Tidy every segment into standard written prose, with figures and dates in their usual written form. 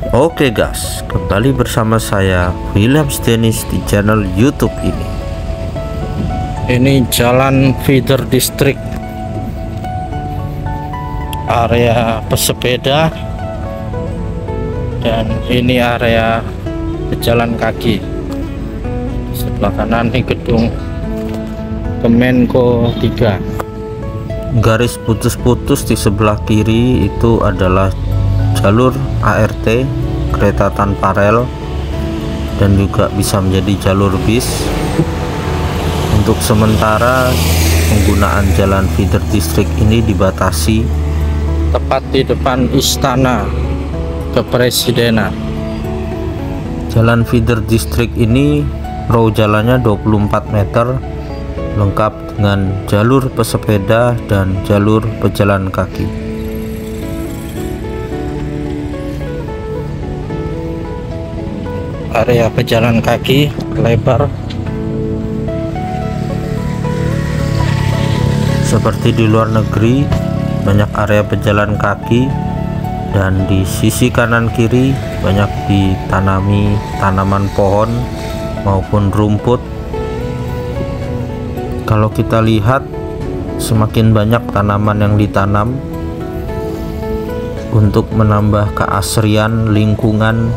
Oke guys, kembali bersama saya William Dennis di channel YouTube ini. Ini Jalan Feeder District, area pesepeda, dan ini area pejalan kaki. Sebelah kanan ini gedung Kemenko 3. Garis putus-putus di sebelah kiri itu adalah jalur ART, kereta tanpa rel, dan juga bisa menjadi jalur bis. Untuk sementara penggunaan jalan feeder district ini dibatasi Tepat di depan Istana Kepresidenan. Jalan feeder district ini row jalannya 24 meter, lengkap dengan jalur pesepeda dan jalur pejalan kaki. Area pejalan kaki lebar seperti di luar negeri, banyak area pejalan kaki, dan di sisi kanan kiri banyak ditanami tanaman pohon maupun rumput. Kalau kita lihat, semakin banyak tanaman yang ditanam untuk menambah keasrian lingkungan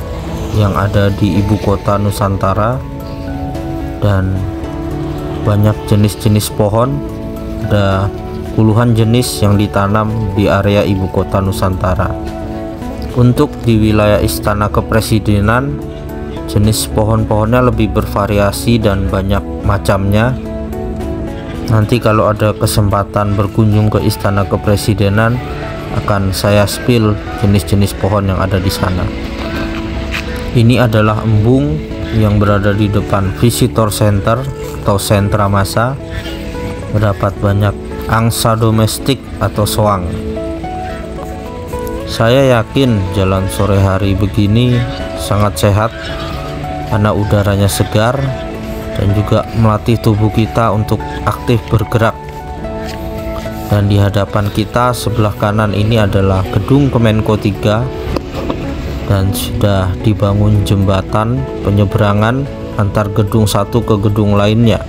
yang ada di ibu kota Nusantara, dan banyak jenis-jenis pohon, ada puluhan jenis yang ditanam di area ibu kota Nusantara. Untuk di wilayah Istana Kepresidenan, jenis pohon-pohonnya lebih bervariasi dan banyak macamnya. Nanti kalau ada kesempatan berkunjung ke Istana Kepresidenan, akan saya spill jenis-jenis pohon yang ada di sana. Ini adalah embung yang berada di depan visitor center atau sentra massa. Terdapat banyak angsa domestik atau soang. Saya yakin jalan sore hari begini sangat sehat karena udaranya segar dan juga melatih tubuh kita untuk aktif bergerak. Dan di hadapan kita sebelah kanan ini adalah gedung Kemenko 3, dan sudah dibangun jembatan penyeberangan antar gedung satu ke gedung lainnya.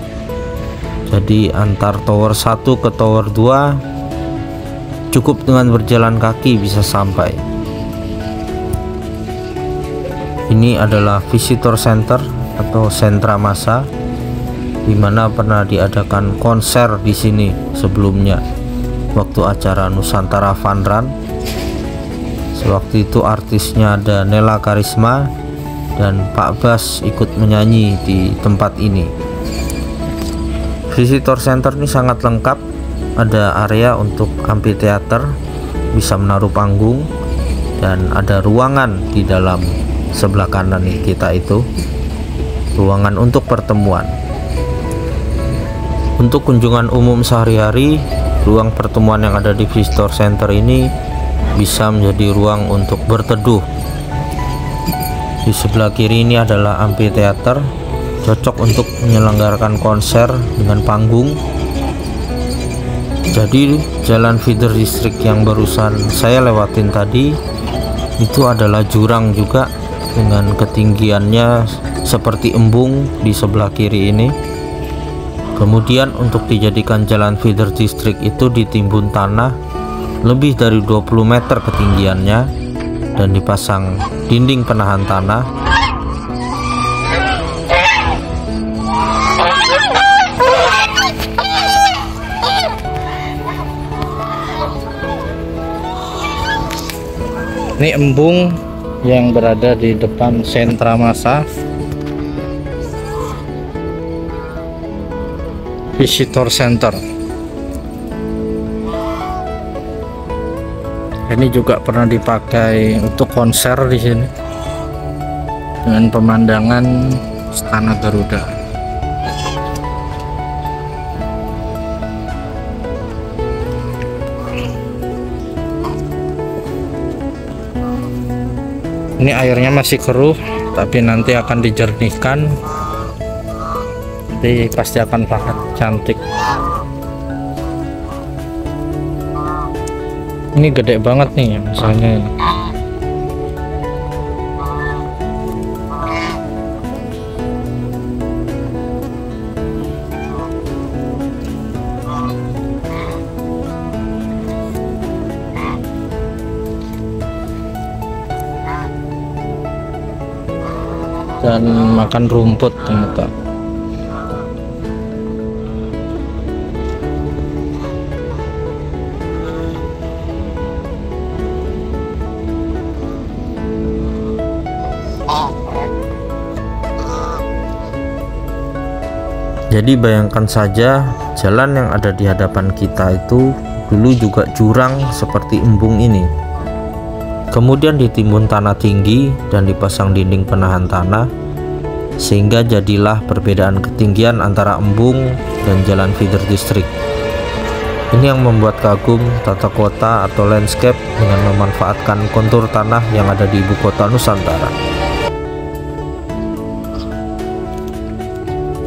Jadi antar tower 1 ke tower 2 cukup dengan berjalan kaki bisa sampai. Ini adalah visitor center atau sentra massa, di mana pernah diadakan konser di sini sebelumnya waktu acara Nusantara Fun Run. Waktu itu artisnya ada Nela Karisma dan Pak Bas ikut menyanyi di tempat ini. Visitor center ini sangat lengkap, ada area untuk amphitheater, bisa menaruh panggung, dan ada ruangan di dalam sebelah kanan kita itu, ruangan untuk pertemuan. Untuk kunjungan umum sehari-hari, ruang pertemuan yang ada di visitor center ini bisa menjadi ruang untuk berteduh. Di sebelah kiri ini adalah amphitheater, cocok untuk menyelenggarakan konser dengan panggung. Jadi jalan feeder district yang barusan saya lewatin tadi itu adalah jurang juga, dengan ketinggiannya seperti embung di sebelah kiri ini. Kemudian untuk dijadikan jalan feeder district itu ditimbun tanah lebih dari 20 meter ketinggiannya dan dipasang dinding penahan tanah. Ini embung yang berada di depan sentra massa visitor center. Ini juga pernah dipakai untuk konser di sini dengan pemandangan Istana Garuda. Ini airnya masih keruh, tapi nanti akan dijernihkan. Nanti pasti akan sangat cantik. Ini gede banget nih misalnya. dan makan rumput ternyata. Jadi bayangkan saja, jalan yang ada di hadapan kita itu dulu juga jurang seperti embung ini. Kemudian ditimbun tanah tinggi dan dipasang dinding penahan tanah, sehingga jadilah perbedaan ketinggian antara embung dan jalan feeder district. Ini yang membuat kagum tata kota atau landscape dengan memanfaatkan kontur tanah yang ada di ibu kota Nusantara.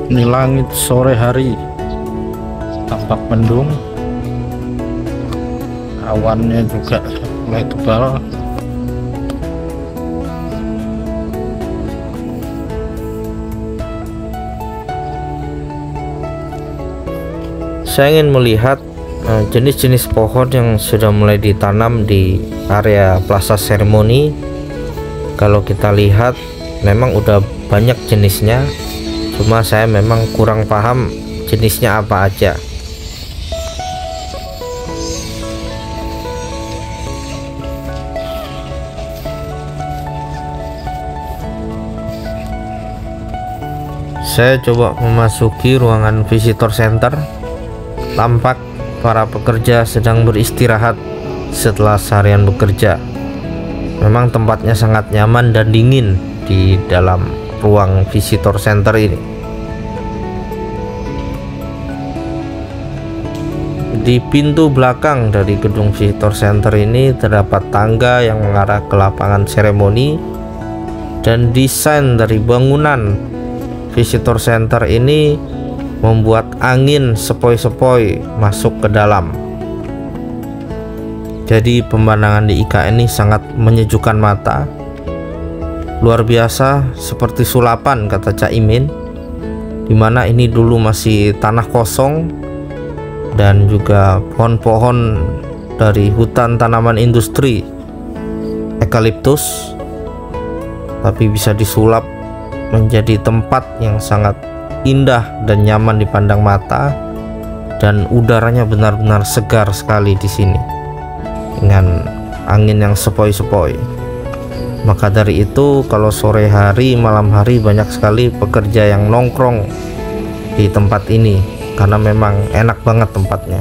Ini langit sore hari tampak mendung, awannya juga mulai tebal. Saya ingin melihat jenis-jenis pohon yang sudah mulai ditanam di area Plaza Seremoni. Kalau kita lihat memang udah banyak jenisnya, cuma saya memang kurang paham jenisnya apa aja. Saya coba memasuki ruangan visitor center. Tampak para pekerja sedang beristirahat setelah seharian bekerja. Memang tempatnya sangat nyaman dan dingin di dalam ruang visitor center ini. Di pintu belakang dari gedung visitor center ini terdapat tangga yang mengarah ke lapangan seremoni, dan desain dari bangunan visitor center ini membuat angin sepoi-sepoi masuk ke dalam. Jadi pemandangan di IKN ini sangat menyejukkan mata. Luar biasa, seperti sulapan kata Cak Imin, dimana ini dulu masih tanah kosong dan juga pohon-pohon dari hutan tanaman industri eukaliptus, tapi bisa disulap menjadi tempat yang sangat indah dan nyaman dipandang mata, dan udaranya benar-benar segar sekali di sini dengan angin yang sepoi-sepoi. Maka dari itu kalau sore hari, malam hari banyak sekali pekerja yang nongkrong di tempat ini karena memang enak banget tempatnya.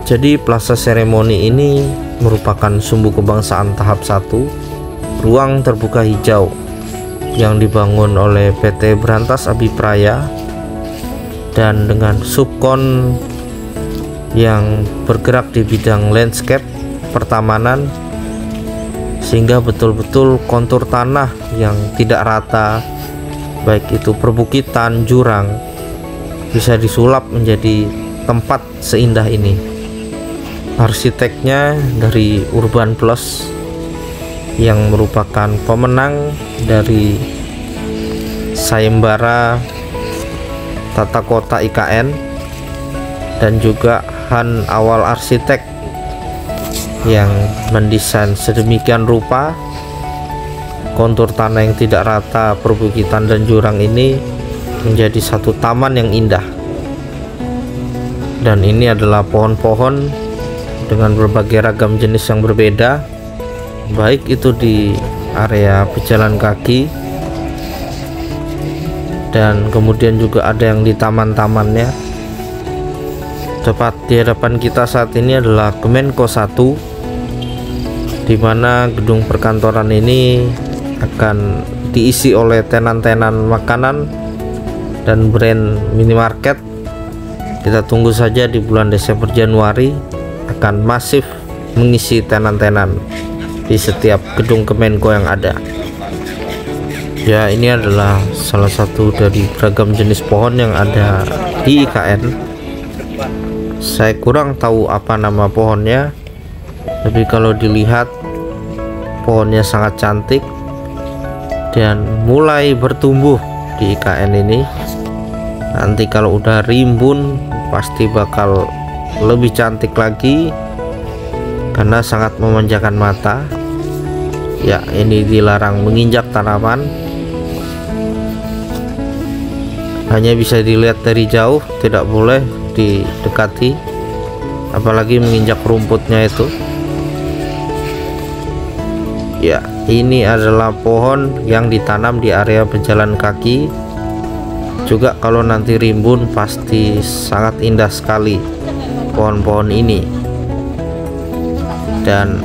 Jadi Plaza Seremoni ini merupakan sumbu kebangsaan tahap 1, ruang terbuka hijau yang dibangun oleh PT Berantas Abipraya dan dengan subkon yang bergerak di bidang landscape pertamanan, sehingga betul-betul kontur tanah yang tidak rata, baik itu perbukitan, jurang, bisa disulap menjadi tempat seindah ini. Arsiteknya dari Urban Plus yang merupakan pemenang dari sayembara tata kota IKN, dan juga Han Awal Arsitek yang mendesain sedemikian rupa kontur tanah yang tidak rata, perbukitan dan jurang ini menjadi satu taman yang indah. Dan ini adalah pohon-pohon dengan berbagai ragam jenis yang berbeda, baik itu di area pejalan kaki dan kemudian juga ada yang di taman-tamannya. Tepat di hadapan kita saat ini adalah Kemenko 1, di mana gedung perkantoran ini akan diisi oleh tenan-tenan makanan dan brand minimarket. Kita tunggu saja di bulan Desember Januari akan masif mengisi tenan-tenan di setiap gedung Kemenko yang ada. Ya, ini adalah salah satu dari beragam jenis pohon yang ada di IKN. Saya kurang tahu apa nama pohonnya, tapi kalau dilihat pohonnya sangat cantik dan mulai bertumbuh di IKN ini. Nanti kalau udah rimbun pasti bakal lebih cantik lagi karena sangat memanjakan mata. Ya, ini dilarang menginjak tanaman, hanya bisa dilihat dari jauh, tidak boleh didekati, apalagi menginjak rumputnya itu. Ya, ini adalah pohon yang ditanam di area pejalan kaki. Juga kalau nanti rimbun pasti sangat indah sekali pohon-pohon ini. Dan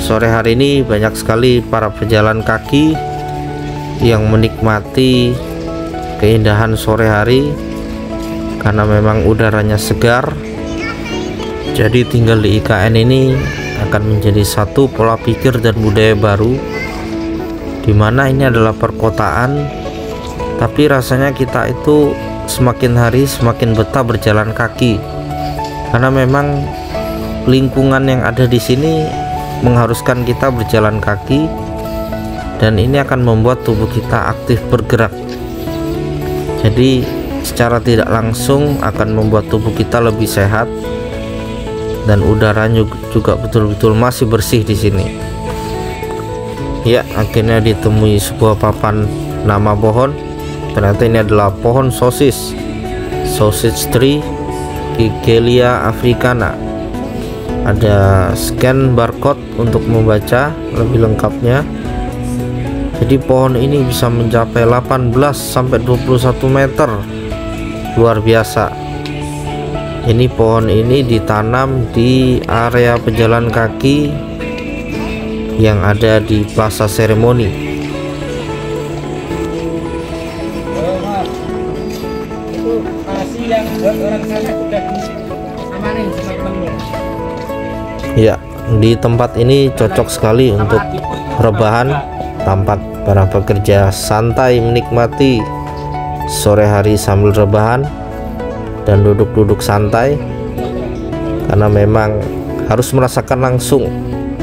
sore hari ini banyak sekali para pejalan kaki yang menikmati keindahan sore hari karena memang udaranya segar. Jadi tinggal di IKN ini akan menjadi satu pola pikir dan budaya baru, dimana ini adalah perkotaan, tapi rasanya kita itu semakin hari semakin betah berjalan kaki, karena memang lingkungan yang ada di sini mengharuskan kita berjalan kaki, dan ini akan membuat tubuh kita aktif bergerak. Jadi secara tidak langsung akan membuat tubuh kita lebih sehat, dan udaranya juga betul-betul masih bersih di sini. Ya, akhirnya ditemui sebuah papan nama pohon. Ternyata ini adalah pohon sosis, sausage tree Kigelia africana. Ada scan barcode untuk membaca lebih lengkapnya. Jadi pohon ini bisa mencapai 18 sampai 21 meter. Luar biasa. Ini pohon ini ditanam di area pejalan kaki yang ada di Plaza Seremoni. Ya, di tempat ini cocok sekali untuk rebahan. Tampak para pekerja santai menikmati sore hari sambil rebahan dan duduk-duduk santai, karena memang harus merasakan langsung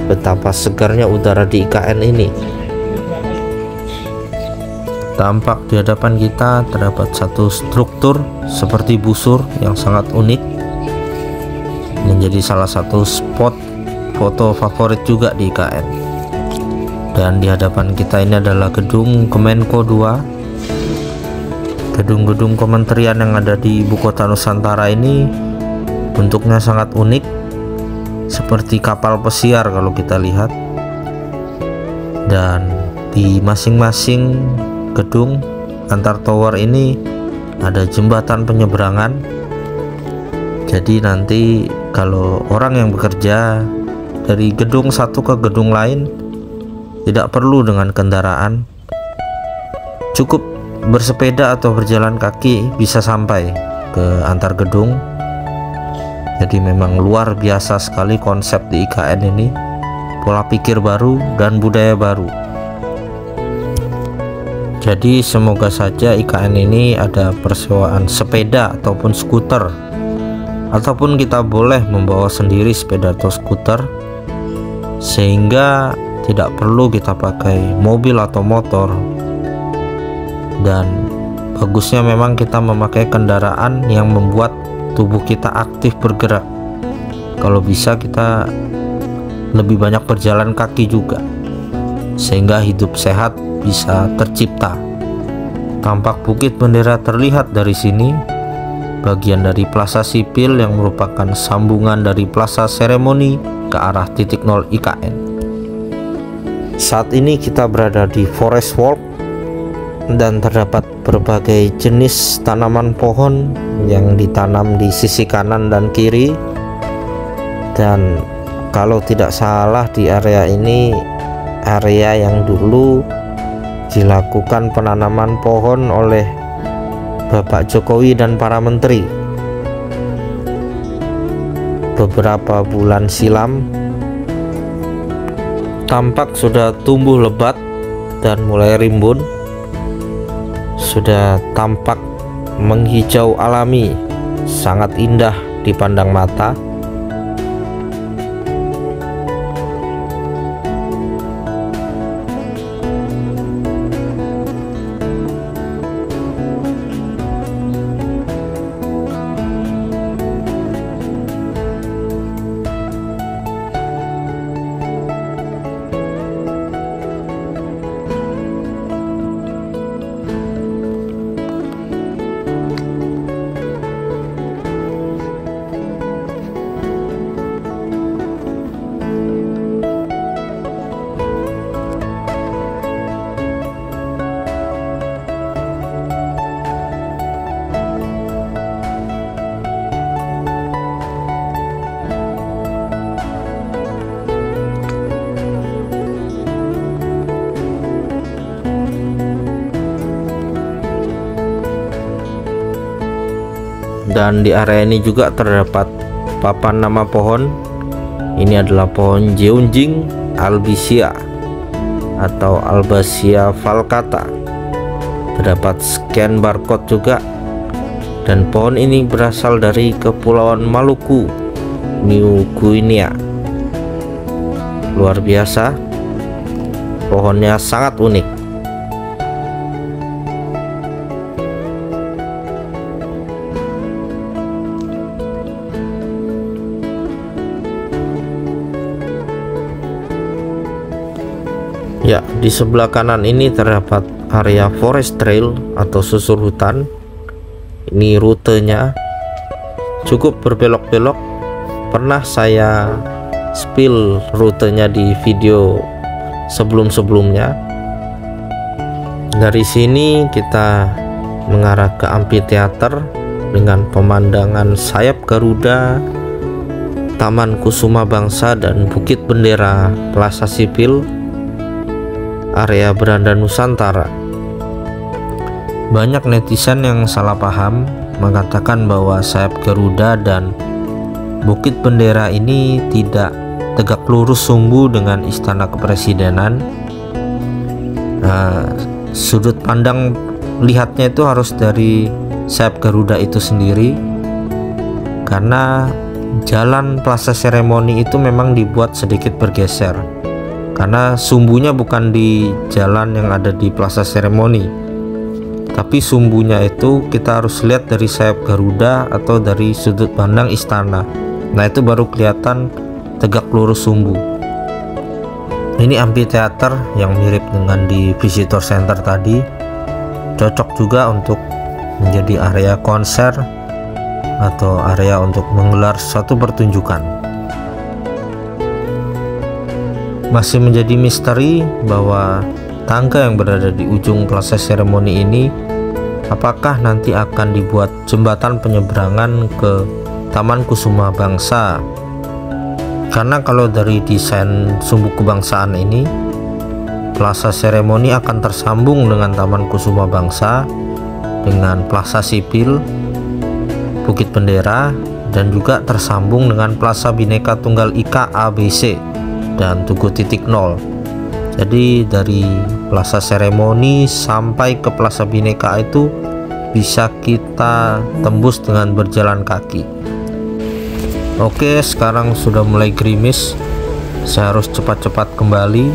betapa segarnya udara di IKN ini. Tampak di hadapan kita terdapat satu struktur seperti busur yang sangat unik, menjadi salah satu spot foto favorit juga di IKN. Dan di hadapan kita ini adalah gedung Kemenko 2. Gedung-gedung kementerian yang ada di ibu kota Nusantara ini bentuknya sangat unik, seperti kapal pesiar kalau kita lihat. Dan di masing-masing gedung antar tower ini ada jembatan penyeberangan. Jadi nanti kalau orang yang bekerja dari gedung satu ke gedung lain tidak perlu dengan kendaraan, cukup bersepeda atau berjalan kaki bisa sampai ke antar gedung. Jadi memang luar biasa sekali konsep di IKN ini, pola pikir baru dan budaya baru. Jadi semoga saja IKN ini ada persewaan sepeda ataupun skuter, ataupun kita boleh membawa sendiri sepeda atau skuter, sehingga tidak perlu kita pakai mobil atau motor. Dan bagusnya memang kita memakai kendaraan yang membuat tubuh kita aktif bergerak. Kalau bisa kita lebih banyak berjalan kaki juga, sehingga hidup sehat bisa tercipta. Tampak Bukit Bendera terlihat dari sini, bagian dari Plaza Sipil yang merupakan sambungan dari Plaza Seremoni ke arah titik 0 IKN. Saat ini kita berada di Forest Walk, dan terdapat berbagai jenis tanaman pohon yang ditanam di sisi kanan dan kiri. Dan kalau tidak salah di area ini area yang dulu dilakukan penanaman pohon oleh Bapak Jokowi dan para menteri beberapa bulan silam. Tampak sudah tumbuh lebat dan mulai rimbun, sudah tampak menghijau alami, sangat indah dipandang mata. Dan di area ini juga terdapat papan nama pohon. Ini adalah pohon Jeonjing albicea atau Albacea falcata. Terdapat scan barcode juga, dan pohon ini berasal dari Kepulauan Maluku, New Guinea. Luar biasa, pohonnya sangat unik. Ya, di sebelah kanan ini terdapat area forest trail atau susur hutan. Ini rutenya cukup berbelok-belok. Pernah saya spill rutenya di video sebelum-sebelumnya. Dari sini kita mengarah ke amphitheater dengan pemandangan sayap Garuda, Taman Kusuma Bangsa, dan Bukit Bendera Plaza Sipil, area Beranda Nusantara. Banyak netizen yang salah paham mengatakan bahwa sayap Garuda dan Bukit Bendera ini tidak tegak lurus sumbu dengan Istana Kepresidenan. Sudut pandang lihatnya itu harus dari sayap Garuda itu sendiri, karena jalan Plaza Seremoni itu memang dibuat sedikit bergeser, karena sumbunya bukan di jalan yang ada di Plaza Seremoni, tapi sumbunya itu kita harus lihat dari sayap Garuda atau dari sudut pandang istana. Nah, itu baru kelihatan tegak lurus sumbu. Ini amphitheater yang mirip dengan di visitor center tadi, cocok juga untuk menjadi area konser atau area untuk menggelar suatu pertunjukan. Masih menjadi misteri bahwa tangga yang berada di ujung Plaza Seremoni ini apakah nanti akan dibuat jembatan penyeberangan ke Taman Kusuma Bangsa. Karena kalau dari desain sumbu kebangsaan ini, Plaza Seremoni akan tersambung dengan Taman Kusuma Bangsa, dengan Plaza Sipil, Bukit Bendera, dan juga tersambung dengan Plaza Bhinneka Tunggal Ika ABC dan Tugu Titik Nol. Jadi dari Plaza Seremoni sampai ke Plaza Bhinneka itu bisa kita tembus dengan berjalan kaki. Oke, sekarang sudah mulai gerimis. Saya harus cepat-cepat kembali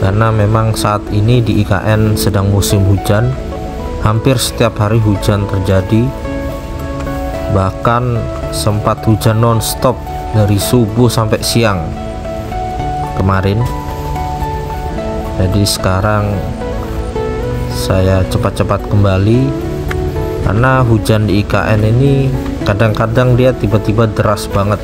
karena memang saat ini di IKN sedang musim hujan. Hampir setiap hari hujan terjadi, bahkan sempat hujan non-stop dari subuh sampai siang kemarin. Jadi sekarang saya cepat-cepat kembali karena hujan di IKN ini kadang-kadang dia tiba-tiba deras banget.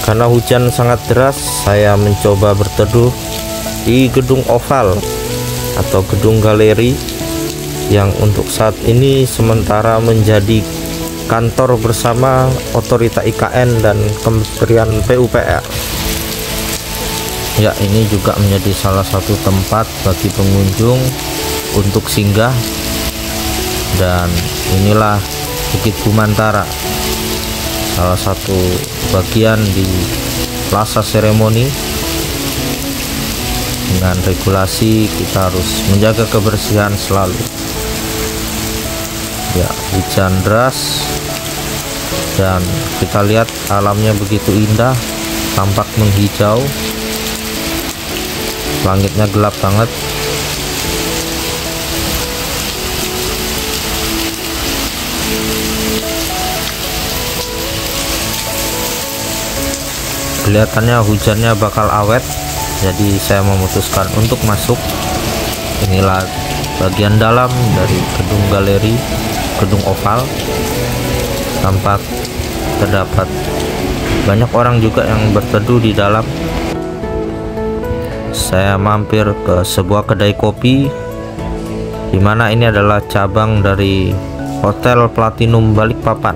Karena hujan sangat deras, saya mencoba berteduh di gedung oval atau gedung galeri yang untuk saat ini sementara menjadi kantor bersama Otorita IKN dan Kementerian PUPR. Ya, ini juga menjadi salah satu tempat bagi pengunjung untuk singgah, dan inilah Bukit Bumantara, salah satu bagian di Plaza Seremoni. Dengan regulasi kita harus menjaga kebersihan selalu. Ya, hujan deras dan kita lihat alamnya begitu indah, tampak menghijau, langitnya gelap banget. Kelihatannya hujannya bakal awet, jadi saya memutuskan untuk masuk. Inilah bagian dalam dari gedung galeri, gedung oval. Tampak terdapat banyak orang juga yang berteduh di dalam. Saya mampir ke sebuah kedai kopi, di mana ini adalah cabang dari Hotel Platinum Balikpapan.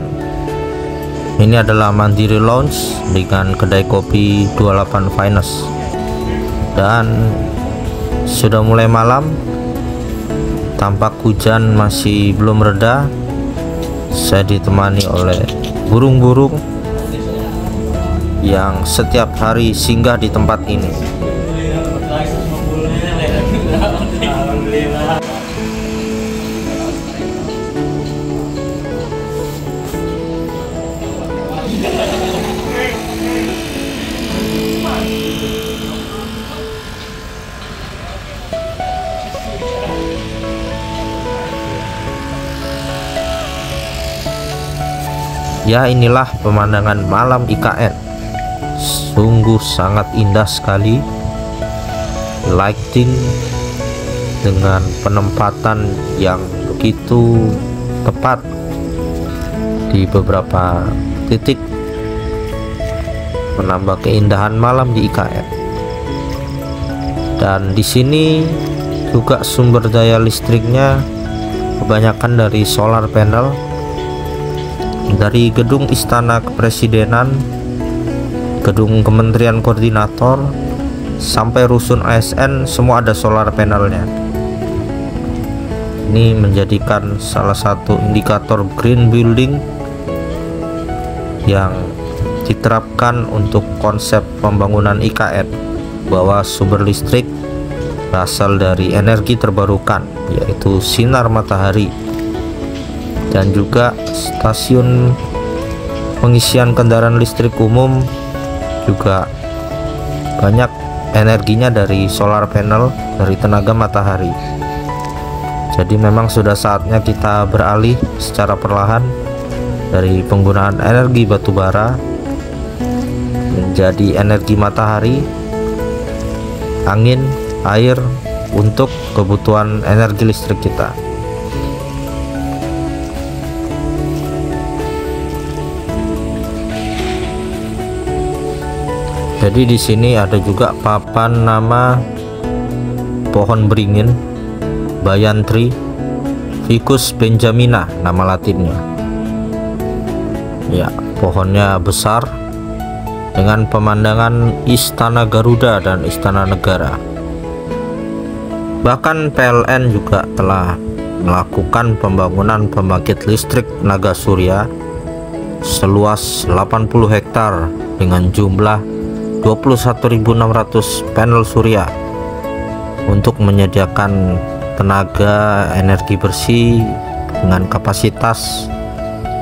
Ini adalah Mandiri Lounge dengan kedai kopi 28 Finest. Dan sudah mulai malam, tampak hujan masih belum reda. Saya ditemani oleh burung-burung yang setiap hari singgah di tempat ini. Ya, inilah pemandangan malam IKN. Sungguh sangat indah sekali. Lighting dengan penempatan yang begitu tepat di beberapa titik menambah keindahan malam di IKN. Dan di sini juga sumber daya listriknya kebanyakan dari solar panel. Dari gedung Istana Kepresidenan, gedung Kementerian Koordinator, sampai rusun ASN, semua ada solar panelnya. Ini menjadikan salah satu indikator green building yang diterapkan untuk konsep pembangunan IKN, bahwa sumber listrik berasal dari energi terbarukan, yaitu sinar matahari. Dan juga stasiun pengisian kendaraan listrik umum juga banyak energinya dari solar panel, dari tenaga matahari. Jadi memang sudah saatnya kita beralih secara perlahan dari penggunaan energi batu bara menjadi energi matahari, angin, air untuk kebutuhan energi listrik kita. Jadi di sini ada juga papan nama pohon beringin, Banyan Tree, Ficus benjamina nama latinnya. Ya, pohonnya besar dengan pemandangan Istana Garuda dan Istana Negara. Bahkan PLN juga telah melakukan pembangunan pembangkit listrik tenaga surya seluas 80 hektar dengan jumlah 21.600 panel surya untuk menyediakan tenaga energi bersih dengan kapasitas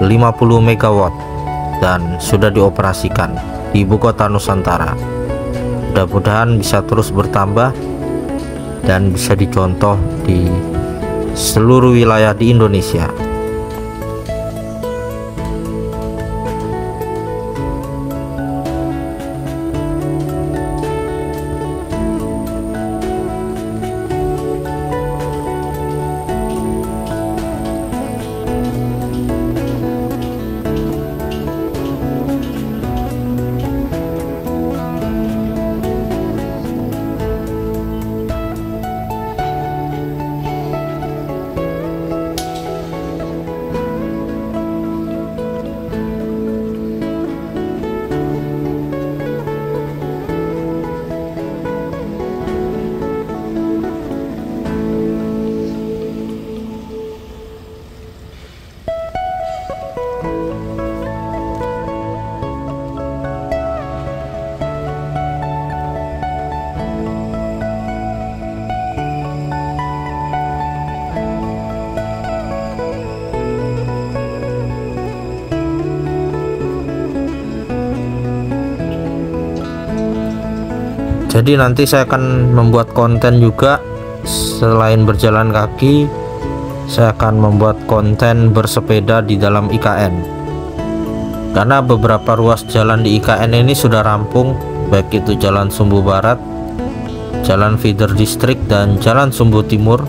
50 MW dan sudah dioperasikan di ibu kota Nusantara. Mudah-mudahan bisa terus bertambah dan bisa dicontoh di seluruh wilayah di Indonesia. Jadi nanti saya akan membuat konten juga, selain berjalan kaki saya akan membuat konten bersepeda di dalam IKN, karena beberapa ruas jalan di IKN ini sudah rampung, baik itu Jalan Sumbu Barat, Jalan Feeder District, dan Jalan Sumbu Timur.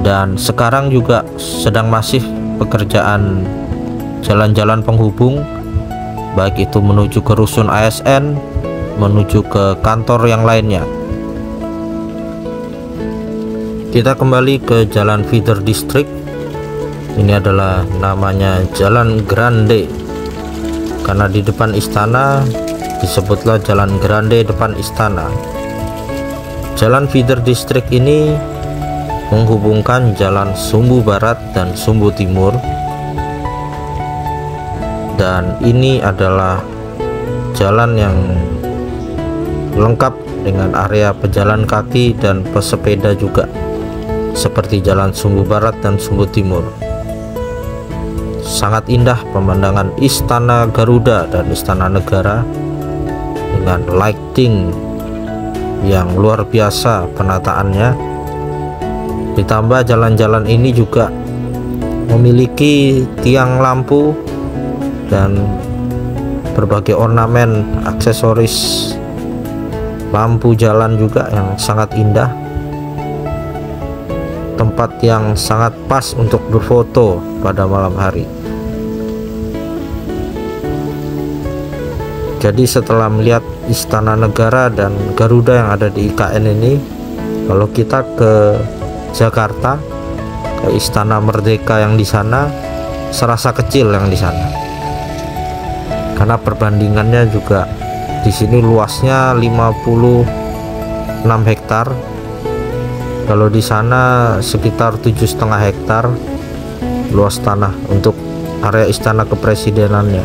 Dan sekarang juga sedang masif pekerjaan jalan-jalan penghubung, baik itu menuju ke rusun ASN, menuju ke kantor yang lainnya. Kita kembali ke Jalan Feeder District. Ini adalah namanya Jalan Grande, karena di depan istana disebutlah Jalan Grande depan istana. Jalan Feeder District ini menghubungkan Jalan Sumbu Barat dan Sumbu Timur, dan ini adalah jalan yang lengkap dengan area pejalan kaki dan pesepeda juga, seperti Jalan Sumbu Barat dan Sumbu Timur. Sangat indah pemandangan Istana Garuda dan Istana Negara dengan lighting yang luar biasa penataannya. Ditambah jalan-jalan ini juga memiliki tiang lampu dan berbagai ornamen aksesoris lampu jalan juga yang sangat indah. Tempat yang sangat pas untuk berfoto pada malam hari. Jadi setelah melihat Istana Negara dan Garuda yang ada di IKN ini, kalau kita ke Jakarta, ke Istana Merdeka yang di sana, serasa kecil yang di sana. Karena perbandingannya juga di sini luasnya 56 hektar. Kalau di sana sekitar 7,5 hektar luas tanah untuk area istana kepresidenannya.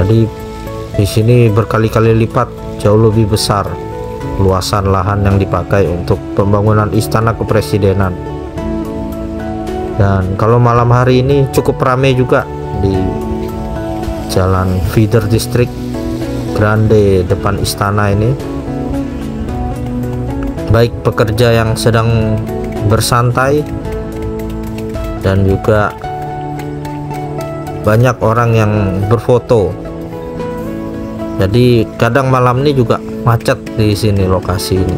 Jadi di sini berkali-kali lipat jauh lebih besar luasan lahan yang dipakai untuk pembangunan istana kepresidenan. Dan kalau malam hari ini cukup ramai juga di Jalan Feeder District Grande depan istana ini, baik pekerja yang sedang bersantai dan juga banyak orang yang berfoto. Jadi kadang malam ini juga macet di sini lokasi ini.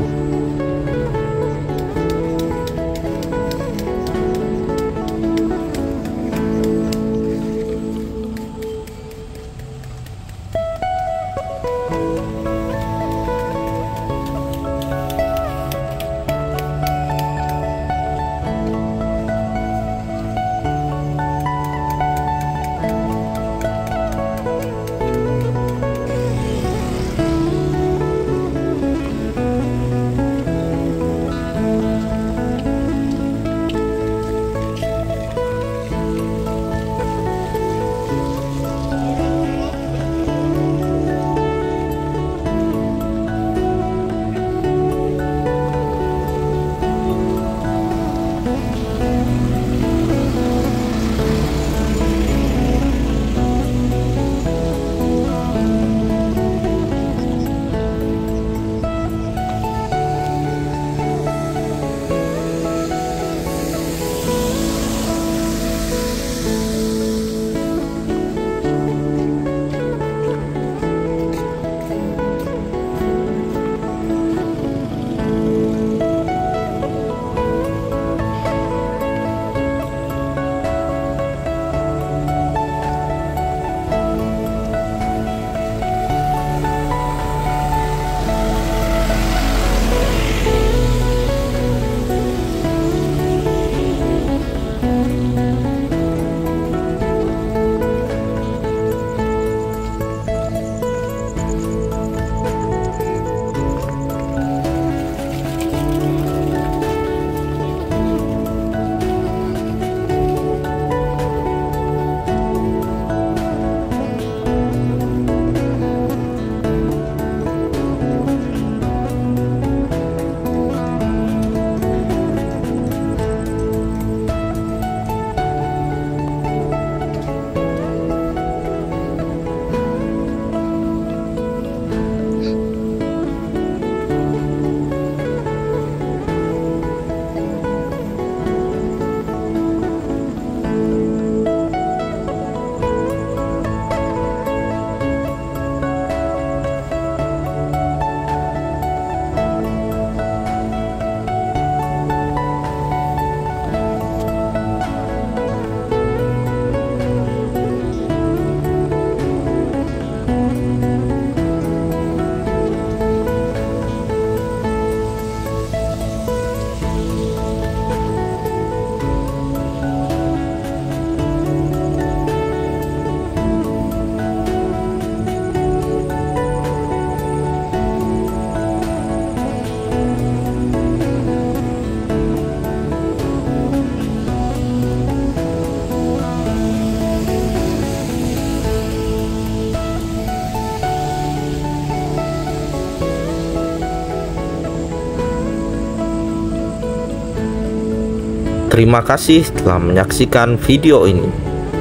Terima kasih telah menyaksikan video ini.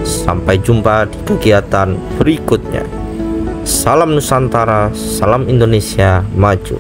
Sampai jumpa di kegiatan berikutnya. Salam Nusantara, salam Indonesia maju.